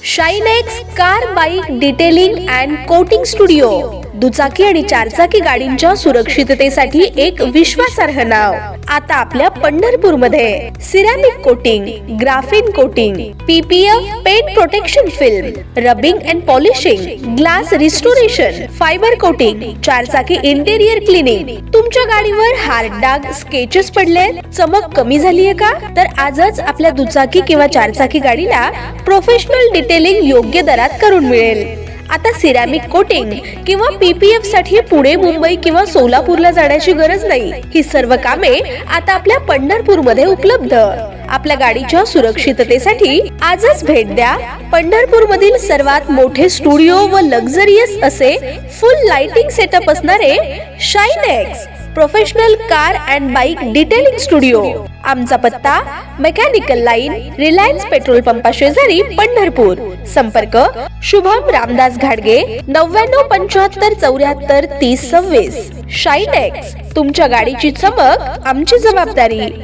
शाईनेक्स car bike detailing and coating studio, दुचाकी आणि चारचाकी गाडींच्या सुरक्षिततेसाठी एक विश्वासार्ह नाव आता आपल्या पंढरपूर मध्ये. Ceramic coating, graphene coating, PPF paint protection film, rubbing and polishing, glass restoration, fibre coating, चारचाकी इंटेरियर क्लिनिंग. तुमच्या गाडीवर हार्ड डाग, स्केचेस पडले, चमक कमी झालीये का? तर आजच आपल्या दुचाकी किंवा चारचाकी गाडीला प्रोफेशनल डिटेलिंग योग्य दरात करून मिळेल. आता सिरॅमिक कोटिंग किंवा पीपीएफ साठी पुणे, मुंबई किंवा सोलापूरला जाण्याची गरज नाही. ही सर्व कामे आता आपल्या पंढरपूर मध्ये उपलब्ध. आपल्या गाडीच्या सुरक्षिततेसाठी आजच भेट द्या पंढरपूर मधील सर्वात मोठे स्टुडिओ व लक्झरियस असे फुल लाइटिंग सेटअप असणारे Shinex professional car and bike detailing studio. आमचा पत्ता मेकॅनिकल लाईन, रिलायन्स पेट्रोल पंपा शेजारी, पंढरपूर. संपर्क शुभम रामदास घाडगे 9975743026. शाईनेक्स, तुमच्या गाडीची चमक आमची जबाबदारी.